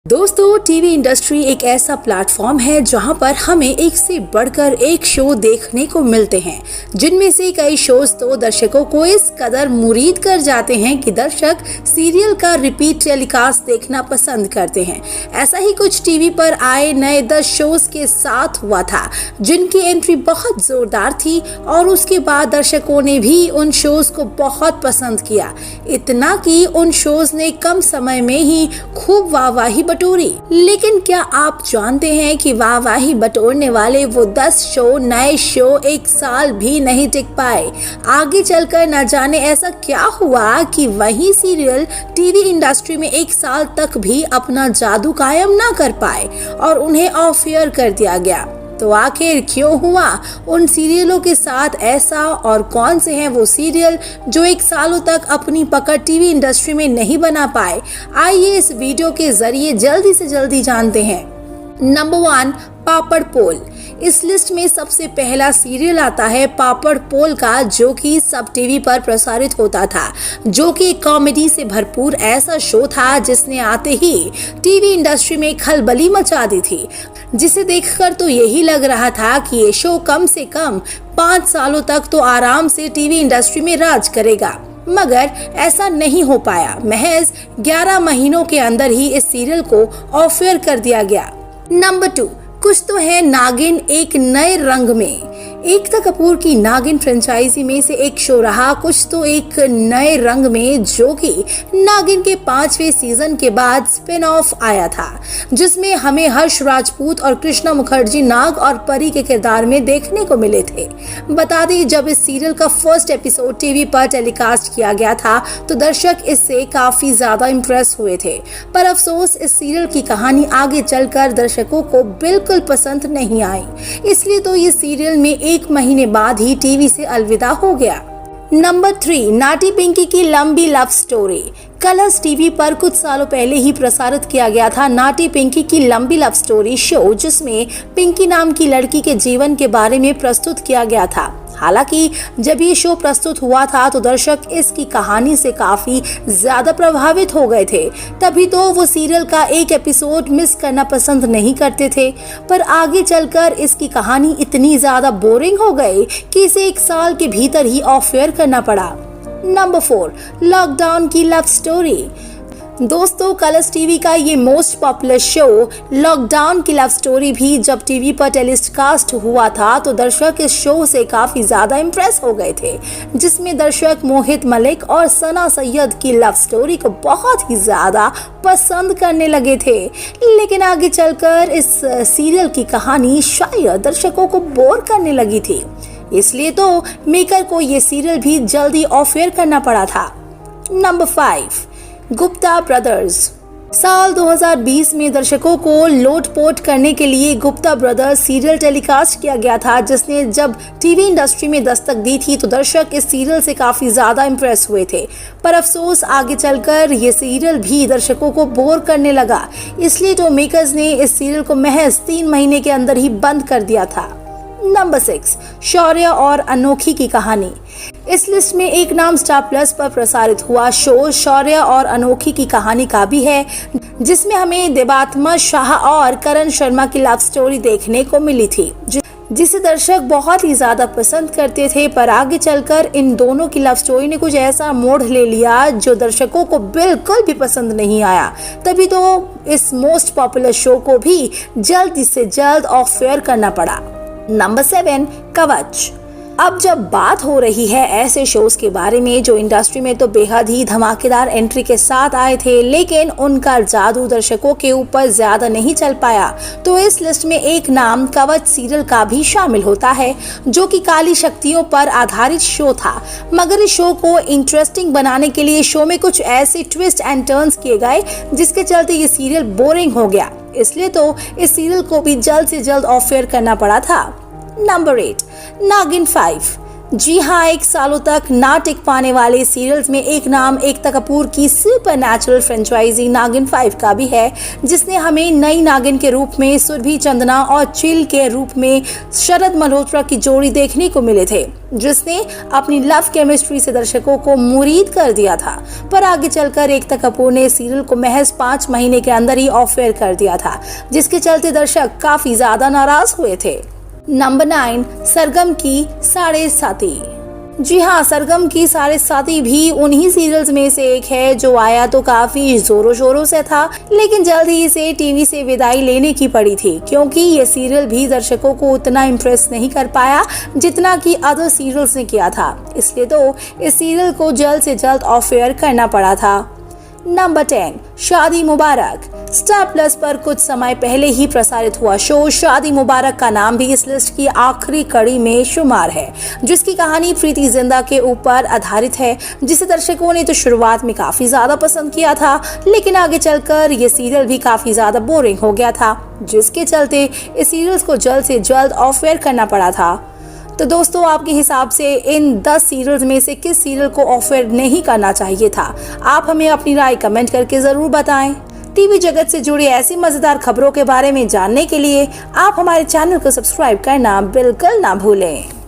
दोस्तों, TV industry एक ऐसा प्लेटफॉर्म है जहां पर हमें एक से बढ़कर एक शो देखने को मिलते हैं, जिनमें से कई शोज तो दर्शकों को इस कदर मुरीद कर जाते हैं कि दर्शक सीरियल का रिपीट टेलीकास्ट देखना पसंद करते हैं। ऐसा ही कुछ टीवी पर आए नए 10 शोज के साथ हुआ था, जिनकी एंट्री बहुत जोरदार थी और उसके बाद दर्शकों ने भी उन शोज को बहुत पसंद किया। इतना कि उन शोज ने कम समय में ही खूब वाहवाही बटोरी। लेकिन क्या आप जानते हैं कि वाहवाही बटोरने वाले वो 10 नए शो एक साल भी नहीं टिक पाए। आगे चलकर न जाने ऐसा क्या हुआ कि वही सीरियल टीवी इंडस्ट्री में एक साल तक भी अपना जादू कायम ना कर पाए और उन्हें ऑफ एयर कर दिया गया। तो आखिर क्यों हुआ उन सीरियलों के साथ ऐसा, और कौन से हैं वो सीरियल जो एक सालों तक अपनी पकड़ टीवी इंडस्ट्री में नहीं बना पाए? आइए इस वीडियो के जरिए जल्दी से जल्दी जानते हैं। नंबर 1, पापड़ पोल। इस लिस्ट में सबसे पहला सीरियल आता है पापड़ पोल का, जो कि सब टीवी पर प्रसारित होता था, जो कि कॉमेडी से भरपूर ऐसा शो था जिसने आते ही टीवी इंडस्ट्री में खलबली मचा दी थी, जिसे देखकर तो यही लग रहा था कि ये शो कम से कम 5 सालों तक तो आराम से टीवी इंडस्ट्री में राज करेगा। मगर ऐसा नहीं हो पाया। महज 11 महीनों के अंदर ही इस सीरियल को ऑफ एयर कर दिया गया। नंबर 2, कुछ तो है नागिन एक नए रंग में। एकता कपूर की नागिन फ्रेंचाइजी में से एक शो रहा कुछ तो एक नए रंग में, जो कि नागिन के 5वें सीजन के बाद स्पिन ऑफ आया था, जिसमें हमें हर्ष राजपूत और कृष्णा मुखर्जी नाग और परी के किरदार में देखने को मिले थे। बता दें, जब इस सीरियल का फर्स्ट एपिसोड टीवी पर टेलीकास्ट किया गया था तो दर्शक इससे काफी ज्यादा इम्प्रेस हुए थे, पर अफसोस इस सीरियल की कहानी आगे चलकर दर्शकों को बिल्कुल पसंद नहीं आई। इसलिए तो ये सीरियल में 1 महीने बाद ही टीवी से अलविदा हो गया। नंबर 3, नाटी पिंकी की लंबी लव स्टोरी। कलर्स टीवी पर कुछ सालों पहले ही प्रसारित किया गया था नाटी पिंकी की लंबी लव स्टोरी शो, जिसमें पिंकी नाम की लड़की के जीवन के बारे में प्रस्तुत किया गया था। हालांकि जब ये शो प्रस्तुत हुआ था तो दर्शक इसकी कहानी से काफी ज्यादा प्रभावित हो गए थे, तभी तो वो सीरियल का एक एपिसोड मिस करना पसंद नहीं करते थे। पर आगे चलकर इसकी कहानी इतनी ज्यादा बोरिंग हो गई कि इसे 1 साल के भीतर ही ऑफ एयर करना पड़ा। नंबर 4, लॉकडाउन की लव स्टोरी। दोस्तों, कलर्स टीवी का ये मोस्ट पॉपुलर शो लॉकडाउन की लव स्टोरी भी जब टीवी पर टेलीकास्ट हुआ था तो दर्शक इस शो से काफी ज्यादा इम्प्रेस हो गए थे, जिसमें दर्शक मोहित मलिक और सना सैयद की लव स्टोरी को बहुत ही ज्यादा पसंद करने लगे थे। लेकिन आगे चलकर इस सीरियल की कहानी शायद दर्शकों को बोर करने लगी थी, इसलिए तो मेकर को ये सीरियल भी जल्दी ऑफ एयर करना पड़ा था। Number 5, Gupta brothers. साल 2020 में दर्शकों को लोटपोट करने के लिए गुप्ता ब्रदर्स सीरियल टेलीकास्ट किया गया था, जिसने जब टीवी इंडस्ट्री में दस्तक दी थी तो दर्शक इस सीरियल से काफी ज्यादा इम्प्रेस हुए थे। पर अफसोस आगे चलकर ये सीरियल भी दर्शकों को बोर करने लगा, इसलिए तो मेकर्स ने इस सीरियल को महज 3 महीने के अंदर ही बंद कर दिया था। नंबर 6, शौर्य और अनोखी की कहानी। इस लिस्ट में एक नाम स्टार प्लस पर प्रसारित हुआ शो शौर्य और अनोखी की कहानी का भी है, जिसमें हमें देवात्मा शाह और करण शर्मा की लव स्टोरी देखने को मिली थी, जिसे दर्शक बहुत ही ज्यादा पसंद करते थे। पर आगे चलकर इन दोनों की लव स्टोरी ने कुछ ऐसा मोड़ ले लिया जो दर्शकों को बिल्कुल भी पसंद नहीं आया, तभी तो इस मोस्ट पॉपुलर शो को भी जल्द से जल्द ऑफ एयर करना पड़ा। नंबर 7, कवच। अब जब बात हो रही है ऐसे शोज के बारे में जो इंडस्ट्री में तो बेहद ही धमाकेदार एंट्री के साथ आए थे, लेकिन उनका जादू दर्शकों के ऊपर ज्यादा नहीं चल पाया, तो इस लिस्ट में एक नाम कवच सीरियल का भी शामिल होता है, जो कि काली शक्तियों पर आधारित शो था। मगर इस शो को इंटरेस्टिंग बनाने के लिए शो में कुछ ऐसे ट्विस्ट एंड टर्न्स किए गए जिसके चलते ये सीरियल बोरिंग हो गया, इसलिए तो इस सीरियल को भी जल्द से जल्द ऑफ एयर करना पड़ा था। नंबर 8, नागिन 5। जी हाँ, एक सालों तक ना टिक पाने वाले सीरियल्स में एक नाम एकता कपूर की सुपरनैचुरल फ्रेंचाइजी नागिन 5 का भी है, जिसने हमें नई नागिन के रूप में सुरभि चंदना और चिल के रूप में शरद मल्होत्रा की जोड़ी देखने को मिले थे, जिसने अपनी लव केमिस्ट्री से दर्शकों को मुरीद कर दिया था। पर आगे चलकर एकता कपूर ने सीरियल को महज 5 महीने के अंदर ही ऑफ एयर कर दिया था, जिसके चलते दर्शक काफी ज्यादा नाराज हुए थे। नंबर 9, सरगम की साढ़े साती। जी हाँ, सरगम की साढ़े साती भी उन्हीं सीरियल्स में से एक है जो आया तो काफी जोरों शोरों से था, लेकिन जल्द ही इसे टीवी से विदाई लेने की पड़ी थी, क्योंकि ये सीरियल भी दर्शकों को उतना इम्प्रेस नहीं कर पाया जितना कि अदर सीरियल्स ने किया था। इसलिए तो इस सीरियल को जल्द से जल्द ऑफ एयर करना पड़ा था। नंबर 10, शादी मुबारक। स्टार प्लस पर कुछ समय पहले ही प्रसारित हुआ शो शादी मुबारक का नाम भी इस लिस्ट की आखिरी कड़ी में शुमार है, जिसकी कहानी प्रीति जिंटा के ऊपर आधारित है, जिसे दर्शकों ने तो शुरुआत में काफी ज्यादा पसंद किया था, लेकिन आगे चलकर ये सीरियल भी काफी ज्यादा बोरिंग हो गया था, जिसके चलते इस सीरियल को जल्द से जल्द ऑफ एयर करना पड़ा था। तो दोस्तों, आपके हिसाब से इन 10 सीरियल्स में से किस सीरियल को ऑफ एयर नहीं करना चाहिए था? आप हमें अपनी राय कमेंट करके जरूर बताएं। टीवी जगत से जुड़ी ऐसी मजेदार खबरों के बारे में जानने के लिए आप हमारे चैनल को सब्सक्राइब करना बिल्कुल ना भूलें।